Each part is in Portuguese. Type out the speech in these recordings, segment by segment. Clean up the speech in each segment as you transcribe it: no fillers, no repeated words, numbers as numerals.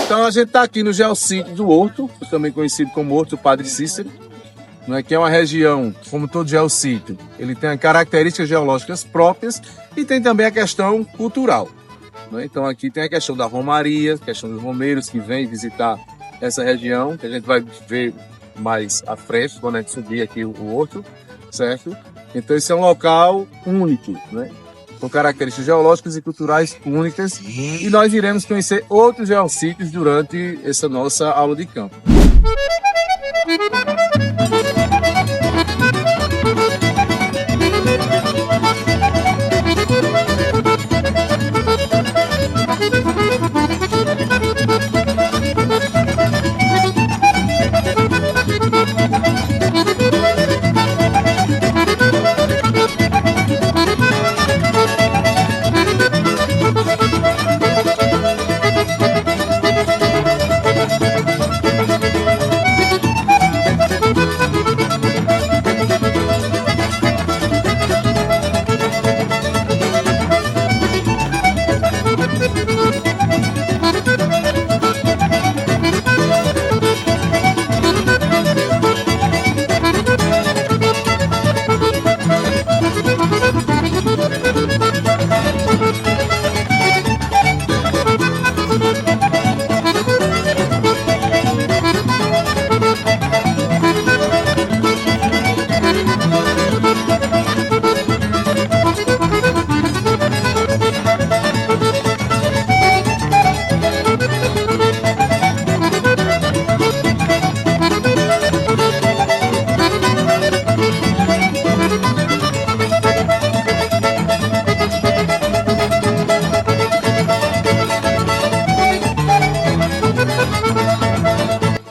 Então a gente está aqui no geossítio do Horto, também conhecido como Horto Padre Cícero, né, que é uma região, como todo geossítio, ele tem características geológicas próprias e tem também a questão cultural. Né? Então aqui tem a questão da romaria, a questão dos romeiros que vêm visitar essa região, que a gente vai ver mais à frente, quando a gente subir aqui o Horto, certo? Então esse é um local único, né? Com características geológicas e culturais únicas, e nós iremos conhecer outros geossítios durante essa nossa aula de campo.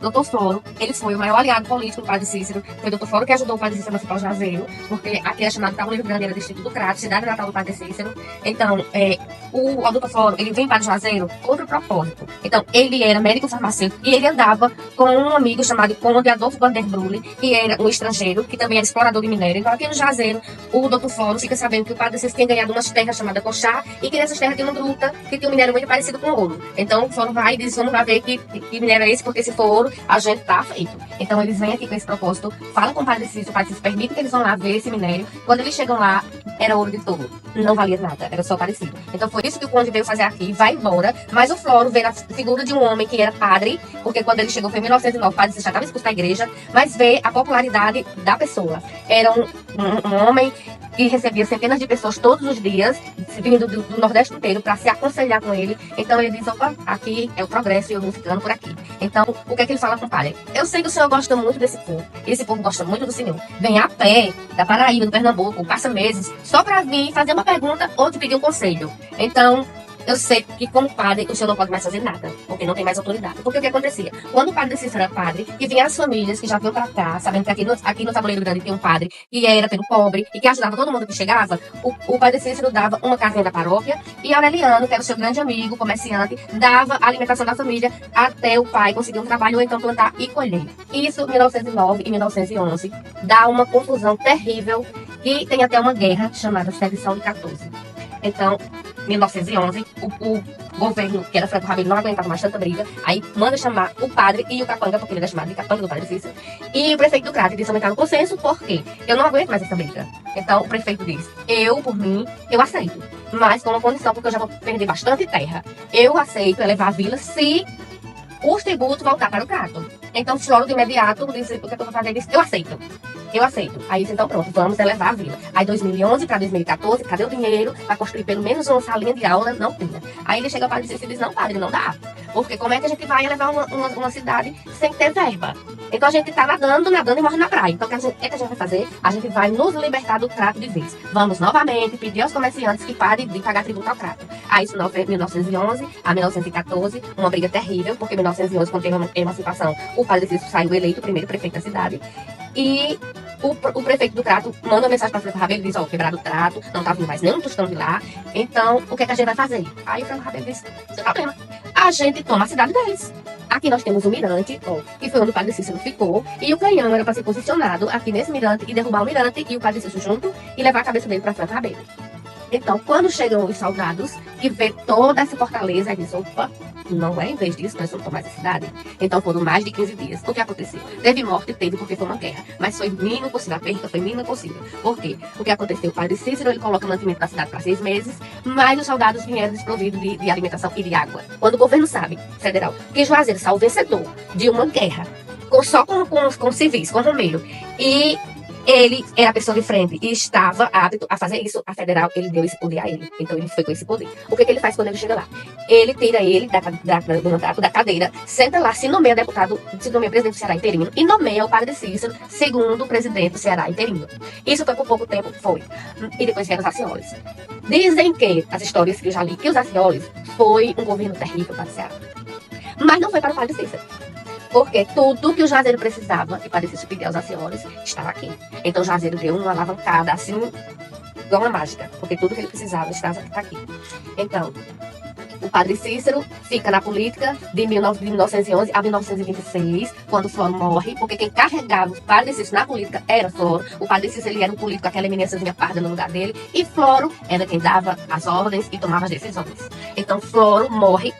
Dr. Floro, ele foi o maior aliado político do Padre Cícero. Foi o Dr. Floro que ajudou o Padre Cícero a emancipar o Juazeiro, porque aqui é chamado Tabuleiro Grande, era distrito do Crato, cidade natal do Padre Cícero. Então, o Dr. Floro, ele vem para o Juazeiro com outro propósito. Então, ele era médico farmacêutico e ele andava com um amigo chamado Conde Adolfo Vanderbrule, que era um estrangeiro, que também era explorador de minério. Então, aqui no Juazeiro, o Dr. Floro fica sabendo que o Padre Cícero tinha ganhado umas terras chamadas Coxá, e que nessas terras tinha uma gruta que tinha um minério muito parecido com ouro. Então, o Floro vai e diz: vamos lá ver que minério é esse, porque se for ouro, a gente tá feito. Então, eles vêm aqui com esse propósito, falam com o Padre Cícero permite que eles vão lá ver esse minério. Quando eles chegam lá, era ouro de todo. Não valia nada, era só parecido. Então, foi isso que o Conde veio fazer aqui, vai embora. Mas o Floro vê na figura de um homem que era padre, porque quando ele chegou foi em 1909, o Padre Cícero já estava expulso da igreja, mas vê a popularidade da pessoa. Era um homem que recebia centenas de pessoas todos os dias, vindo do Nordeste inteiro, para se aconselhar com ele. Então ele diz: opa, aqui é o progresso e eu vou ficando por aqui. Então, o que é que ele fala com o padre? Eu sei que o senhor gosta muito desse povo, esse povo gosta muito do senhor. Vem a pé, da Paraíba, do Pernambuco, passa meses, só para vir fazer uma pergunta ou te pedir um conselho. Então, eu sei que, como padre, o senhor não pode mais fazer nada, porque não tem mais autoridade. Porque o que acontecia? Quando o Padre Cícero era padre, e vinha as famílias que já vinham pra cá, sabendo que aqui no Tabuleiro Grande tem um padre que era pelo pobre e que ajudava todo mundo que chegava, o Padre Cícero dava uma casinha da paróquia, e Aureliano, que era o seu grande amigo, comerciante, dava a alimentação da família até o pai conseguir um trabalho ou então plantar e colher. Isso, em 1909 e 1911, dá uma confusão terrível, e tem até uma guerra chamada Sedição de 14. Então, 1911, o governo, que era Franco Rabelo, não aguentava mais tanta briga, aí manda chamar o padre e o capanga, porque ele era chamado de capanga do Padre Cícero, e o prefeito do Crato disse: aumentar no consenso, porque eu não aguento mais essa briga. Então o prefeito diz: eu, por mim, eu aceito, mas com uma condição, porque eu já vou perder bastante terra. Eu aceito elevar a vila se os tributos voltar para o Crato. Então, Floro de imediato disse: o que eu vou fazer? Ele disse: eu aceito. Eu aceito. Aí disse: então pronto, vamos elevar a vila. Aí 2011 para 2014, cadê o dinheiro para construir pelo menos uma salinha de aula? Não tinha. Aí ele chega para o Padre Cícero e diz: não, padre, não dá. Porque como é que a gente vai elevar uma cidade sem ter verba? Então a gente tá nadando e morre na praia. Então o que a gente vai fazer? A gente vai nos libertar do Crato de vez. Vamos novamente pedir aos comerciantes que parem de pagar tributo ao Crato. Aí isso foi 1911 a 1914, uma briga terrível, porque em 1911, quando teve a emancipação, o Padre Cícero saiu eleito o primeiro prefeito da cidade. E o prefeito do Crato manda uma mensagem para Franco Rabelo e diz: ó, quebrado o Crato, não tá vindo mais nenhum tostão de lá, então o que é que a gente vai fazer? Aí o Franco Rabelo diz: sem problema, a gente toma a cidade deles. Aqui nós temos o mirante, ó, que foi onde o Padre Cícero ficou, e o canhão era para ser posicionado aqui nesse mirante e derrubar o mirante e o Padre Cícero junto e levar a cabeça dele para Franco Rabelo. Então, quando chegam os soldados e vê toda essa fortaleza, eles, opa, não é, em vez disso, nós vamos tomar essa cidade. Então foram mais de 15 dias. O que aconteceu? Teve morte, teve, porque foi uma guerra. Mas foi mínimo possível, a perda foi mínima possível. Por quê? O que aconteceu? O padre Cícero, ele coloca mantimento na cidade para 6 meses, mas os soldados vieram desprovidos de alimentação e de água. Quando o governo sabe, federal, que Juazeiro saiu vencedor de uma guerra, só com civis, com Romero, e ele era a pessoa de frente e estava apto a fazer isso, a federal, ele deu esse poder a ele. Então ele foi com esse poder. O que ele faz quando ele chega lá? Ele tira ele do mandato, da cadeira, senta lá, se nomeia deputado, se nomeia presidente do Ceará interino e nomeia o padre Cícero segundo presidente do Ceará interino. Isso foi por pouco tempo, foi. E depois vieram os Acioles. Dizem que, as histórias que eu já li, que os Acioles foi um governo terrível para o Ceará. Mas não foi para o padre Cícero. Porque tudo que o Juazeiro precisava, e parecia pedir aos Acioles, estava aqui. Então o Juazeiro deu uma alavancada, assim, igual uma mágica. Porque tudo que ele precisava estava aqui. Então, o padre Cícero fica na política de 1911 a 1926, quando Floro morre, porque quem carregava o padre Cícero na política era Floro. O padre Cícero, ele era um político, aquela eminênciazinha parda no lugar dele, e Floro era quem dava as ordens e tomava as decisões. Então Floro morre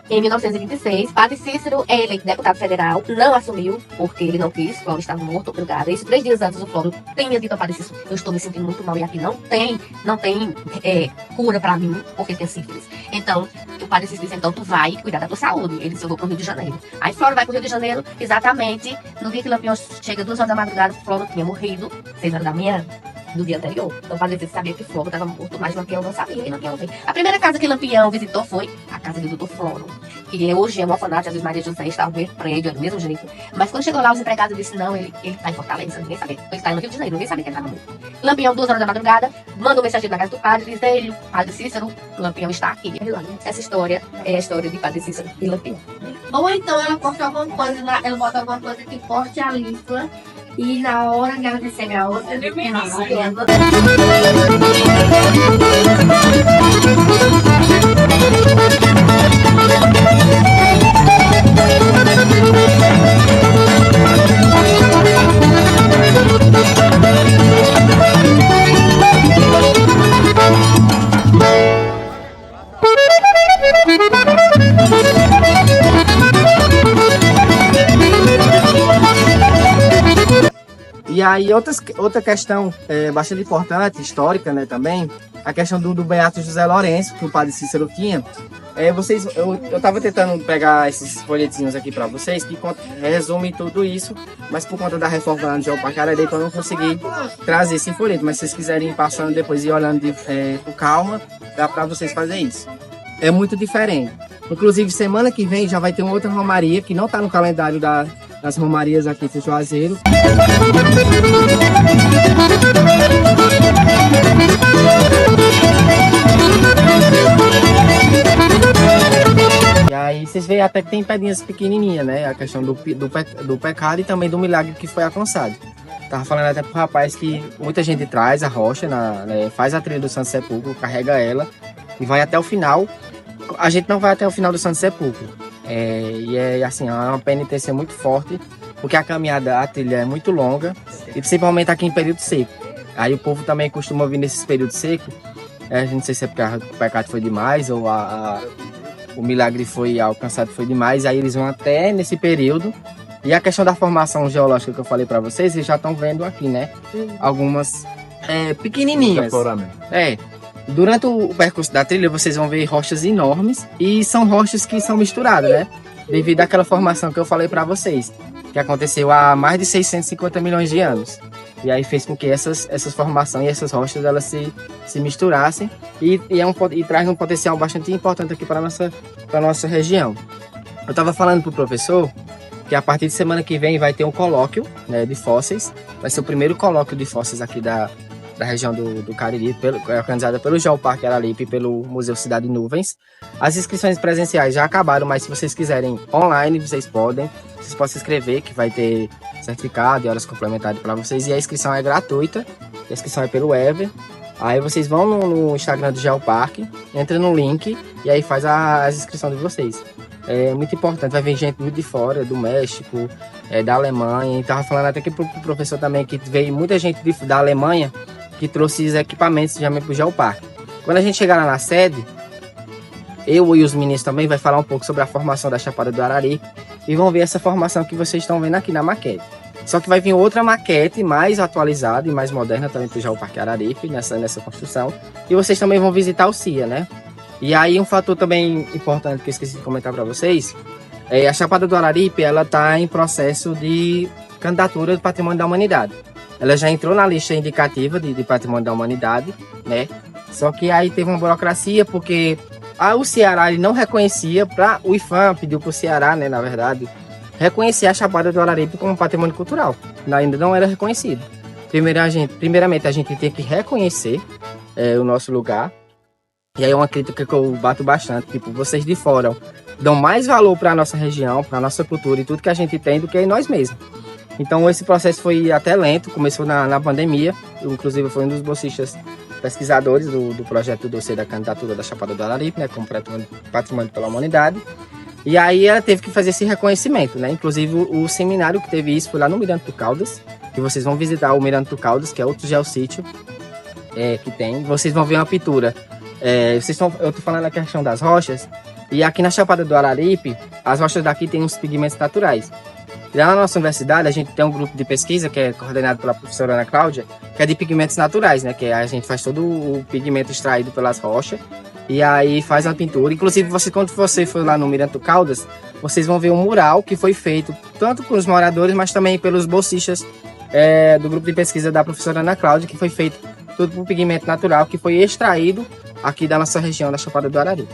em 1926, padre Cícero é eleito deputado federal, não assumiu, porque ele não quis, Floro estava morto, obrigada. Isso 3 dias antes o Floro tinha dito ao padre Cícero, eu estou me sentindo muito mal e aqui não tem cura pra mim, porque tem sífilis. Então, o padre Cícero disse, então tu vai cuidar da tua saúde. Ele disse, eu vou pro Rio de Janeiro. Aí Floro vai pro Rio de Janeiro, exatamente no dia que Lampião chega 2 horas da madrugada, Floro tinha morrido, 6 horas da manhã. No dia anterior. Então o padre Cícero sabia que Floro estava morto, mas Lampião não sabia, e Lampião veio. A primeira casa que Lampião visitou foi a casa do doutor Floro, que hoje é um orfanato, Jesus Maria José, está no mesmo prédio, é do mesmo jeito. Mas quando chegou lá, os empregados disseram, não, ele está em Fortaleza, ninguém sabia. Ele está no Rio de Janeiro, ninguém sabia que ele estava morto. Lampião, 2 horas da madrugada, manda um mensageiro na casa do padre, diz ele, padre Cícero, Lampião está aqui. Essa história é a história de padre Cícero e Lampião. Ou então ela corta alguma coisa, ela bota alguma coisa que corte a língua. E na hora que ela recebe a outra, ele E aí, outra questão bastante importante, histórica, né, também, a questão do Beato José Lourenço, que o padre Cícero tinha. Eu tava tentando pegar esses folhetinhos aqui para vocês, que resume tudo isso, mas por conta da reforma lá no Geoparque Ararendá, eu não consegui trazer esse folheto, mas se vocês quiserem ir passando depois e olhando com calma, dá para vocês fazer isso. É muito diferente. Inclusive, semana que vem já vai ter uma outra romaria, que não está no calendário das romarias aqui em Juazeiro. E aí vocês veem até que tem pedrinhas pequenininhas, né? A questão do pecado e também do milagre que foi alcançado. Tava falando até pro rapaz que muita gente traz a rocha, faz a trilha do Santo Sepulcro, carrega ela e vai até o final. A gente não vai até o final do Santo Sepulcro. E é assim, é uma penitência muito forte, porque a caminhada, a trilha é muito longa, e principalmente aqui em período seco. Aí o povo também costuma vir nesses períodos secos. A gente não sei se é porque o pecado foi demais ou o milagre foi alcançado foi demais, aí eles vão até nesse período. E a questão da formação geológica que eu falei para vocês, vocês já estão vendo aqui, né? Algumas pequenininhas. Durante o percurso da trilha, vocês vão ver rochas enormes, e são rochas que são misturadas, né? Devido àquela formação que eu falei para vocês, que aconteceu há mais de 650 milhões de anos. E aí fez com que essas formações e essas rochas elas se misturassem e traz um potencial bastante importante aqui para a nossa região. Eu estava falando para o professor que a partir de semana que vem vai ter um colóquio, né, de fósseis. Vai ser o primeiro colóquio de fósseis aqui da região do Cariri, organizada pelo Geoparque Araripe e pelo Museu Cidade de Nuvens. As inscrições presenciais já acabaram, mas se vocês quiserem online, vocês podem se inscrever, que vai ter certificado e horas complementares para vocês. E a inscrição é gratuita, a inscrição é pelo Ever. Aí vocês vão no Instagram do Geoparque, entra no link e aí faz a inscrição de vocês. É muito importante, vai vir gente muito de fora, do México, da Alemanha. E tava falando até que pro professor também que veio muita gente da Alemanha que trouxe os equipamentos também para o Geoparque. Quando a gente chegar lá na sede, eu e os meninos também vai falar um pouco sobre a formação da Chapada do Araripe e vão ver essa formação que vocês estão vendo aqui na maquete. Só que vai vir outra maquete mais atualizada e mais moderna também para o Parque Araripe nessa construção. E vocês também vão visitar o CIA, né? E aí um fator também importante que eu esqueci de comentar para vocês, a Chapada do Araripe, ela está em processo de candidatura do Patrimônio da Humanidade. Ela já entrou na lista indicativa de Patrimônio da Humanidade, né? Só que aí teve uma burocracia porque o Ceará ele não reconhecia, o IFAM pediu para o Ceará, né, na verdade, reconhecer a Chapada do Araripe como patrimônio cultural. Ainda não era reconhecido. Primeiramente, a gente tem que reconhecer o nosso lugar. E aí é uma crítica que eu bato bastante. Tipo, vocês de fora dão mais valor para a nossa região, para a nossa cultura e tudo que a gente tem do que nós mesmos. Então esse processo foi até lento, começou na pandemia. Eu, inclusive, fui um dos bolsistas pesquisadores do projeto do dossiê da candidatura da Chapada do Araripe, né, como patrimônio pela humanidade. E aí ela teve que fazer esse reconhecimento, né? Inclusive o seminário que teve isso foi lá no Mirante do Caldas, que vocês vão visitar o Mirante do Caldas, que é outro geossítio que tem. Vocês vão ver uma pintura. Eu tô falando a questão das rochas, e aqui na Chapada do Araripe, as rochas daqui têm uns pigmentos naturais. E lá na nossa universidade, a gente tem um grupo de pesquisa que é coordenado pela professora Ana Cláudia, que é de pigmentos naturais, né? Que a gente faz todo o pigmento extraído pelas rochas, e aí faz a pintura. Inclusive, quando você for lá no Mirante do Caldas, vocês vão ver um mural que foi feito tanto por os moradores, mas também pelos bolsistas do grupo de pesquisa da professora Ana Cláudia, que foi feito tudo por pigmento natural, que foi extraído aqui da nossa região, da Chapada do Araripe.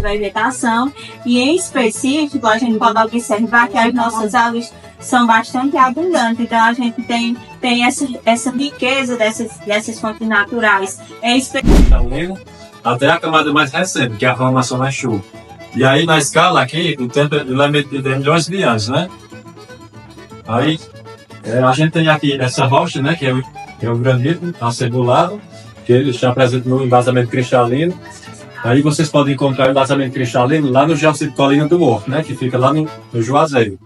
Vegetação e em específico a gente pode observar que as nossas árvores são bastante abundantes, então a gente tem essa riqueza dessas fontes naturais. Até a camada mais recente, que é a formação da chuva. E aí na escala aqui, o tempo é de milhões de anos, né? Aí a gente tem aqui essa rocha, né, que é o granito acebulado, que ele está presente no embasamento cristalino. Aí vocês podem encontrar o embasamento cristalino lá no Geossítio Colina do Horto, né, que fica lá no Juazeiro.